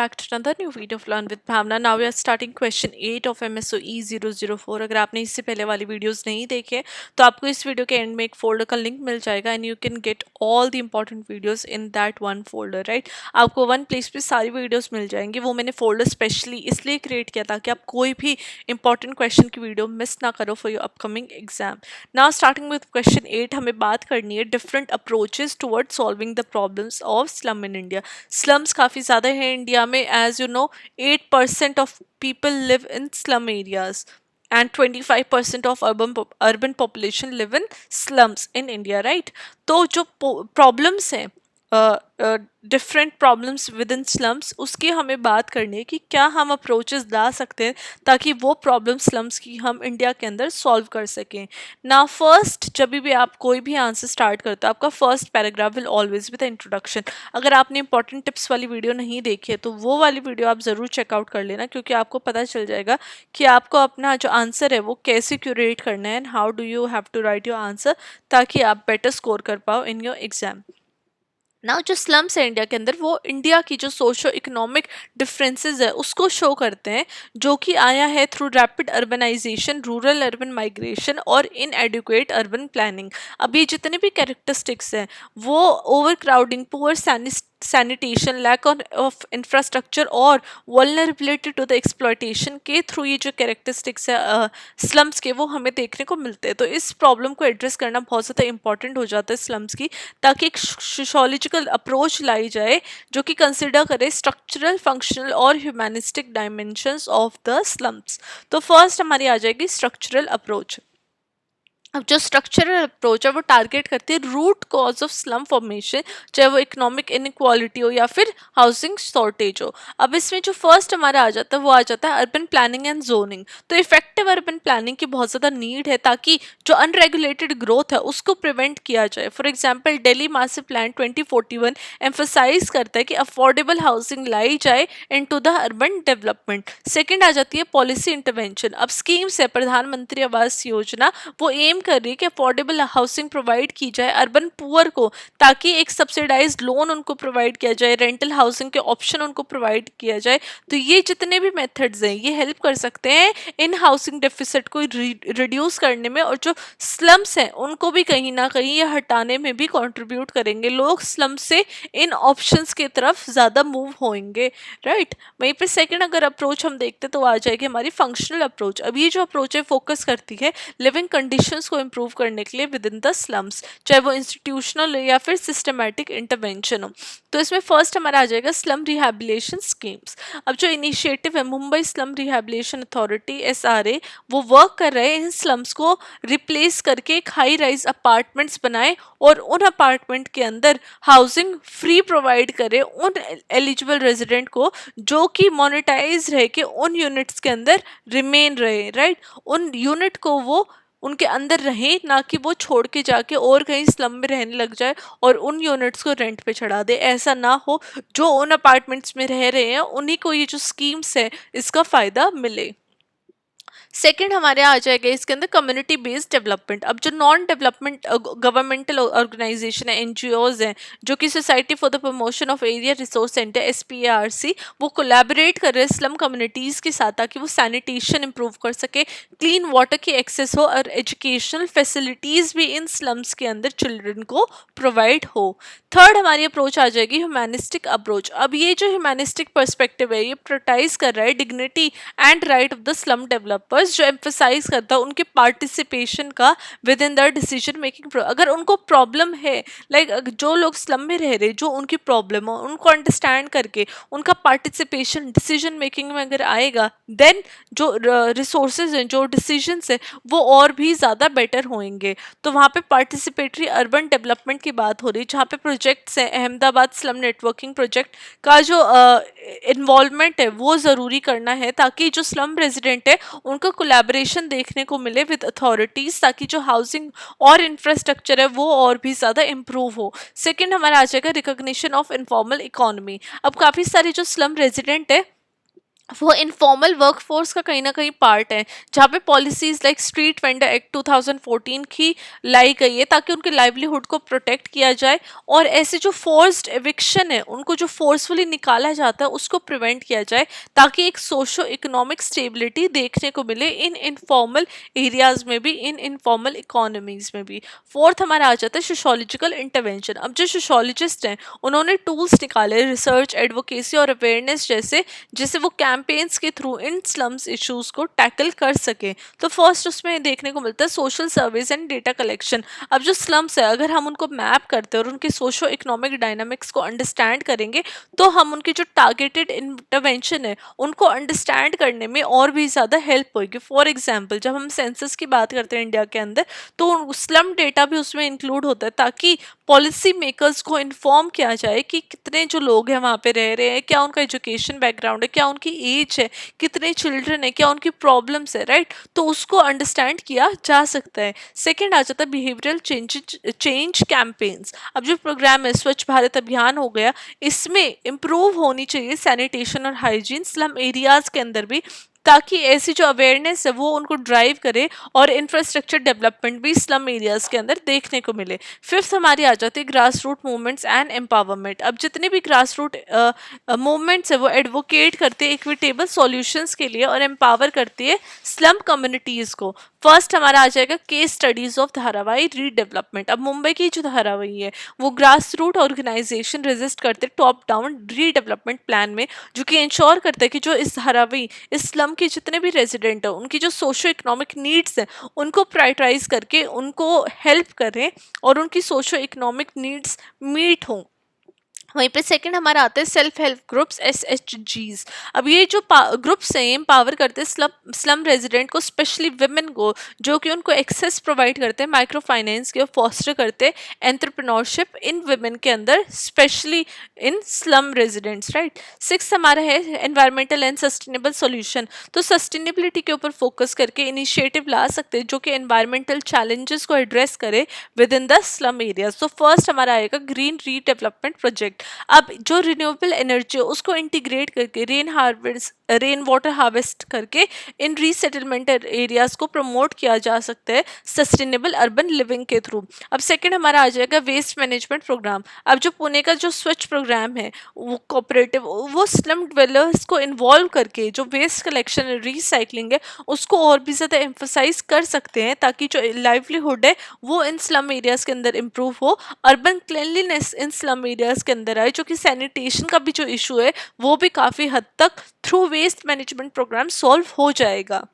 back to another new video of Learn with Bhavna. Now we are starting question 8 of MSOE 004. अगर आपने इससे पहले वाली videos नहीं देखे तो आपको इस वीडियो के एंड में एक फोल्डर का लिंक मिल जाएगा and you can get all the important videos in that one folder, right. आपको वन प्लेस पे सारी वीडियोस मिल जाएंगी। वो मैंने फोल्डर स्पेशली इसलिए क्रिएट किया ताकि आप कोई भी इंपॉर्टेंट क्वेश्चन की वीडियो मिस ना करो for your upcoming exam. Now starting with question 8, हमें बात करनी है different approaches towards solving the problems of slum in India. Slums काफ़ी ज़्यादा हैं इंडिया में, as you know 8% of people live in slum areas and 25% of urban population live in slums in India, right? तो जो problems हैं different problems with in slums, उसकी हमें बात करनी है कि क्या हम अप्रोचेस ला सकते हैं ताकि वो प्रॉब्लम स्लम्स की हम इंडिया के अंदर सॉल्व कर सकें। ना फर्स्ट, जब भी आप कोई भी आंसर स्टार्ट करते हो आपका first paragraph will always with introduction. अगर आपने इंपॉर्टेंट टिप्स वाली वीडियो नहीं देखी है तो वो वाली वीडियो आप ज़रूर चेकआउट कर लेना, क्योंकि आपको पता चल जाएगा कि आपको अपना जो आंसर है वो कैसे क्यूरेट करना है and how do you have to write your answer ताकि आप बेटर स्कोर कर पाओ इन योर एग्जाम। ना जो स्लम्स है इंडिया के अंदर वो इंडिया की जो सोशो इकोनॉमिक डिफरेंसेस है उसको शो करते हैं, जो कि आया है through rapid urbanisation, rural urban migration और इनएडिक्वेट अर्बन प्लानिंग। अब ये जितने भी कैरेक्टरिस्टिक्स हैं वो overcrowding, poor sanitation, lack of infrastructure और वल्नरेबिलिटी टू द एक्सप्लॉयटेशन के थ्रू ये जो कैरेक्टरिस्टिक्स है स्लम्स के वो हमें देखने को मिलते हैं। तो इस प्रॉब्लम को एड्रेस करना बहुत ज़्यादा इंपॉर्टेंट हो जाता है स्लम्स की, ताकि एक सोशियोलॉजिकल अप्रोच लाई जाए जो कि कंसिडर करे स्ट्रक्चरल, फंक्शनल और humanistic dimensions of the slums. तो फर्स्ट हमारी आ जाएगी स्ट्रक्चरल अप्रोच। अब जो स्ट्रक्चरल अप्रोच है वो टारगेट करती है root cause of slum formation, चाहे वो इकोनॉमिक इनइक्वालिटी हो या फिर हाउसिंग शॉर्टेज हो। अब इसमें जो फर्स्ट हमारा आ जाता है वो आ जाता है अर्बन प्लानिंग एंड जोनिंग। तो इफेक्टिव अर्बन प्लानिंग की बहुत ज़्यादा नीड है ताकि जो अनरेगुलेटेड ग्रोथ है उसको प्रिवेंट किया जाए। For example Delhi master plan 2041 emphasizes करता है कि अफोर्डेबल हाउसिंग लाई जाए into the urban development. Second आ जाती है पॉलिसी इंटरवेंशन। अब स्कीम्स है प्रधानमंत्री आवास योजना, वो एम कर रही है कि अफोर्डेबल हाउसिंग प्रोवाइड की जाए अर्बन पुअर को, ताकि एक सब्सिडाइज्ड लोन उनको प्रोवाइड किया जाए, रेंटल हाउसिंग के ऑप्शन उनको प्रोवाइड किया जाए। तो ये जितने भी मेथड्स हैं ये हेल्प कर सकते हैं इन हाउसिंग डेफिसिट को रिड्यूस करने में, और जो स्लम्स हैं उनको भी कहीं ना कहीं ये हटाने में भी कंट्रीब्यूट करेंगे। लोग स्लम से इन ऑप्शंस की तरफ ज़्यादा मूव होंगे, राइट। वहीं पे सेकेंड अगर अप्रोच हम देखते तो आ जाएगी हमारी फंक्शनल अप्रोच। अब ये जो अप्रोच है फोकस करती है लिविंग कंडीशंस को इम्प्रूव करने के लिए विद इन द स्लम्स, चाहे वो इंस्टीट्यूशनल या फिर सिस्टमैटिक इंटरवेंशन हो। तो इसमें फर्स्ट हमारा आ जाएगा स्लम रिहैबिलिटेशन स्कीम्स। अब जो इनिशिएटिव है Mumbai slum rehabilitation authority SRA, वो वर्क कर रहे हैं इन स्लम्स को रिप्लेस करके एक हाई राइज अपार्टमेंट्स बनाए और उन अपार्टमेंट के अंदर हाउसिंग फ्री प्रोवाइड करे उन एलिजिबल रेजिडेंट को जो कि मोनेटाइज रहे कि उन यूनिट्स के अंदर रिमेन रहे, राइट। उन यूनिट को वो उनके अंदर रहे, ना कि वो छोड़ के जाके और कहीं स्लम में रहने लग जाए और उन यूनिट्स को रेंट पे चढ़ा दे। ऐसा ना हो, जो उन अपार्टमेंट्स में रह रहे हैं उन्हीं को ये जो स्कीम्स है इसका फ़ायदा मिले। सेकंड हमारे आ जाएगा इसके अंदर कम्युनिटी बेस्ड डेवलपमेंट। अब जो नॉन डेवलपमेंट गवर्नमेंटल ऑर्गेनाइजेशन है, NGOs हैं, जो कि society for the promotion of area resource centre SPARC, वो कोलैबोरेट कर रहे हैं स्लम कम्युनिटीज़ के साथ ताकि वो सैनिटेशन इंप्रूव कर सके, क्लीन वाटर की एक्सेस हो और एजुकेशनल फैसिलिटीज़ भी इन स्लम्स के अंदर चिल्ड्रन को प्रोवाइड हो। थर्ड हमारी अप्रोच आ जाएगी ह्यूमैनिस्टिक अप्रोच। अब ये जो ह्यूमैनिस्टिक पर्सपेक्टिव है ये प्रोटाइज कर रहा है dignity and right of the slum developers, जो एम्फसाइज करता है उनके पार्टिसिपेशन का with in the decision making. अगर उनको प्रॉब्लम है, लाइक जो लोग स्लम में रह रहे, जो उनकी प्रॉब्लम हो उनको अंडरस्टैंड करके उनका पार्टिसिपेशन डिसीजन मेकिंग में अगर आएगा, देन जो रिसोर्सेज हैं, जो डिसीजंस है वो और भी ज़्यादा बेटर होंगे। तो वहाँ पे पार्टिसिपेटरी अर्बन डेवलपमेंट की बात हो रही है, जहाँ पे प्रोजेक्ट्स हैं, अहमदाबाद स्लम नेटवर्किंग प्रोजेक्ट का जो इन्वॉल्वमेंट है वो ज़रूरी करना है ताकि जो स्लम रेजिडेंट है उनको कोलैबोरेशन देखने को मिले विद अथॉरिटीज़, ताकि जो हाउसिंग और इंफ्रास्ट्रक्चर है वो और भी ज़्यादा इम्प्रूव हो। सेकेंड हमारा आ जाएगा रिकॉग्निशन ऑफ इनफॉर्मल इकोनॉमी। अब काफ़ी सारे जो स्लम रेजिडेंट है वो इनफॉर्मल वर्कफोर्स का कहीं ना कहीं पार्ट है, जहाँ पे policies like street vendor act 2014 की लाई गई है ताकि उनके लाइवलीहुड को प्रोटेक्ट किया जाए, और ऐसे जो फोर्स्ड एविक्शन है उनको जो फोर्सफुली निकाला जाता है उसको प्रिवेंट किया जाए, ताकि एक सोशो इकोनॉमिक स्टेबिलिटी देखने को मिले इन इनफॉर्मल एरियाज में भी, इन इनफॉर्मल इकोनॉमीज में भी। फोर्थ हमारा आ जाता है सोशोलॉजिकल इंटरवेंशन। अब जो सोशोलॉजिस्ट हैं उन्होंने टूल्स निकाले रिसर्च, एडवोकेसी और अवेयरनेस जैसे, जिससे वो कैंपेन्स के थ्रू इन स्लम्स इश्यूज को टैकल कर सके। तो फर्स्ट उसमें देखने को मिलता है social service and data collection. अब जो स्लम्स है अगर हम उनको मैप करते हैं और उनके सोशो इकोनॉमिक डायनामिक्स को अंडरस्टैंड करेंगे तो हम उनकी जो टारगेटेड इंटरवेंशन है उनको अंडरस्टैंड करने में और भी ज़्यादा हेल्प होगी। फॉर एग्जाम्पल जब हम सेंसस की बात करते हैं इंडिया के अंदर, तो स्लम डेटा भी उसमें इंक्लूड होता है, ताकि पॉलिसी मेकर्स को इन्फॉर्म किया जाए कि कितने जो लोग हैं वहाँ पे रह रहे हैं, क्या उनका एजुकेशन बैकग्राउंड है, क्या उनकी एज है, कितने चिल्ड्रन है, क्या उनकी प्रॉब्लम्स है, राइट। तो उसको अंडरस्टैंड किया जा सकता है। सेकंड आ जाता है बिहेवियरल चेंज कैंपेन्स। अब जो प्रोग्राम है स्वच्छ भारत अभियान हो गया, इसमें इम्प्रूव होनी चाहिए सैनिटेशन और हाइजीन स्लम एरियाज के अंदर भी, ताकि ऐसी जो अवेयरनेस है वो उनको ड्राइव करे और इंफ्रास्ट्रक्चर डेवलपमेंट भी स्लम एरियाज के अंदर देखने को मिले। फिफ्थ हमारी आ जाती है grass root movements and empowerment. अब जितने भी ग्रास रूट मूवमेंट्स है वो एडवोकेट करते हैं इक्विटेबल सॉल्यूशंस के लिए और एम्पावर करती है स्लम कम्युनिटीज़ को। फर्स्ट हमारा आ जाएगा केस स्टडीज ऑफ धारावाई रीडेवलपमेंट। अब मुंबई की जो धारावाई है वो ग्रास रूट ऑर्गेनाइजेशन रजिस्ट करते टॉप डाउन रीडेवलपमेंट प्लान में, जो कि इंश्योर करता है कि जो इस धारावाई इस स्लम के जितने भी रेजिडेंट हैं उनकी जो सोशो इकोनॉमिक नीड्स हैं उनको प्रायोरिटाइज करके उनको हेल्प करें और उनकी सोशो इकोनॉमिक नीड्स मीट हों। वहीं पे सेकंड हमारा आता है सेल्फ हेल्प ग्रुप्स SHGs। अब ये जो ग्रुप्स हैं एम्पावर करते हैं स्लम रेजिडेंट को, स्पेशली विमेन को, जो कि उनको एक्सेस प्रोवाइड करते हैं माइक्रो फाइनेंस के और फॉस्टर करते हैं एंटरप्रेन्योरशिप इन विमेन के अंदर, specially in slum residents, right. Six हमारा है एनवायरमेंटल एंड सस्टेनेबल सोल्यूशन। तो सस्टेनेबिलिटी के ऊपर फोकस करके इनिशिएटिव ला सकते हैं जो कि एनवायरमेंटल चैलेंजेस को एड्रेस करे with in the slum area. तो फर्स्ट हमारा आएगा ग्रीन रीडेवलपमेंट प्रोजेक्ट। अब जो रिन्यूएबल एनर्जी है उसको इंटीग्रेट करके रेन वाटर हार्वेस्ट करके इन रीसेटलमेंट एरियाज को प्रमोट किया जा सकता है सस्टेनेबल अर्बन लिविंग के थ्रू। अब सेकंड हमारा आ जाएगा वेस्ट मैनेजमेंट प्रोग्राम। अब जो पुणे का जो स्वच्छ प्रोग्राम है वो कोऑपरेटिव, वो स्लम डिवेलपर्स को इन्वॉल्व करके जो वेस्ट कलेक्शन रिसाइकलिंग है उसको और भी ज़्यादा एम्फोसाइज कर सकते हैं, ताकि जो लाइवलीहुड है वो इन स्लम एरियाज के अंदर इम्प्रूव हो, अर्बन क्लिनलीनेस इन स्लम एरियाज के अंदर आए, जो कि सैनिटेशन का भी जो इशू है वो भी काफ़ी हद तक through waste management programme solve हो जाएगा।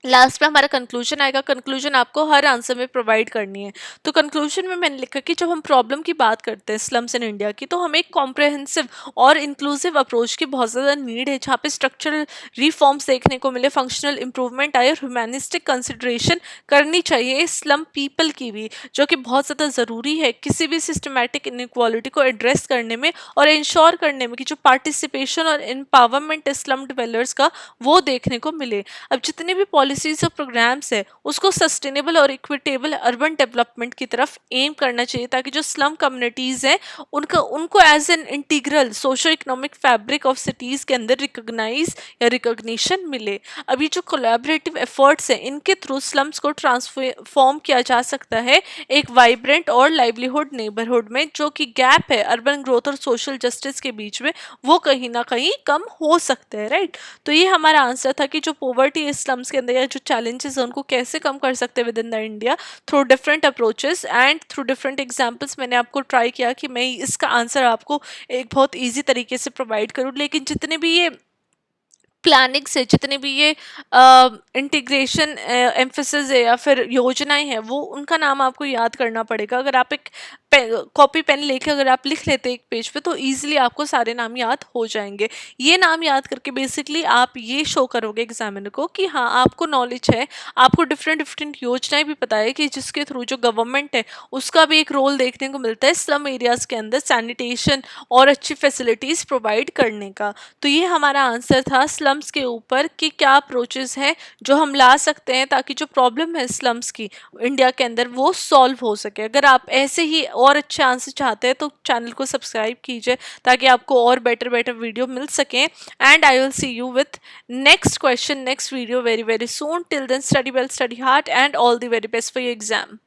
लास्ट में हमारा कंक्लूजन आएगा। कंक्लूजन आपको हर आंसर में प्रोवाइड करनी है। तो कंक्लूजन में मैंने लिखा कि जब हम प्रॉब्लम की बात करते हैं स्लम्स इन इंडिया की, तो हमें एक कॉम्प्रहेंसिव और इंक्लूसिव अप्रोच की बहुत ज़्यादा नीड है, जहाँ पे स्ट्रक्चरल रिफॉर्म्स देखने को मिले, फंक्शनल इंप्रूवमेंट आए और ह्यूमैनिस्टिक कंसिडरेशन करनी चाहिए स्लम पीपल की भी, जो कि बहुत ज़्यादा ज़रूरी है किसी भी सिस्टमैटिक इनइक्वालिटी को एड्रेस करने में और इंश्योर करने में कि जो पार्टिसिपेशन और एम्पावरमेंट स्लम डिवेलपर्स का वो देखने को मिले। अब जितने भी पॉलिसीज और प्रोग्राम्स है उसको सस्टेनेबल और इक्विटेबल अर्बन डेवलपमेंट की तरफ एम करना चाहिए, ताकि जो स्लम कम्युनिटीज हैं उनको as an integral socio economic fabric of cities के अंदर रिकॉग्नाइज या रिकॉग्निशन मिले। अभी जो कोलैबोरेटिव एफर्ट्स हैं इनके थ्रू स्लम्स को ट्रांसफॉर्म किया जा सकता है एक वाइब्रेंट और लाइवलीहुड नेबरहुड में, जो कि गैप है अर्बन ग्रोथ और सोशल जस्टिस के बीच में वो कहीं ना कहीं कम हो सकते हैं, राइट। तो ये हमारा आंसर था कि जो पोवर्टी स्लम्स के अंदर या जो चैलेंजेस हैं उनको कैसे कम कर सकते हैं with in the India through different approaches and through different examples. मैंने आपको ट्राई किया कि मैं इसका आंसर आपको एक बहुत ईजी तरीके से प्रोवाइड करूँ, लेकिन जितने भी ये प्लानिंग से जितने भी ये इंटीग्रेशन एम्फेसिस है या फिर योजनाएं हैं वो उनका नाम आपको याद करना पड़ेगा। अगर आप एक कॉपी पेन लेके अगर आप लिख लेते एक पेज पे तो इजीली आपको सारे नाम याद हो जाएंगे। ये नाम याद करके बेसिकली आप ये शो करोगे एग्जामिनर को कि हाँ आपको नॉलेज है, आपको डिफरेंट डिफरेंट योजनाएं भी पता है कि जिसके थ्रू जो गवर्नमेंट है उसका भी एक रोल देखने को मिलता है स्लम एरियाज के अंदर सैनिटेशन और अच्छी फैसिलिटीज़ प्रोवाइड करने का। तो ये हमारा आंसर था स्लम्स के ऊपर कि क्या अप्रोचेस हैं जो हम ला सकते हैं ताकि जो प्रॉब्लम है स्लम्स की इंडिया के अंदर वो सॉल्व हो सके। अगर आप ऐसे ही और अच्छे आंसर चाहते हैं तो चैनल को सब्सक्राइब कीजिए ताकि आपको और बेटर बेटर वीडियो मिल सकें। And I will see you with next question, next video very, very soon. Till then, study well, study hard, and all the very best for your exam.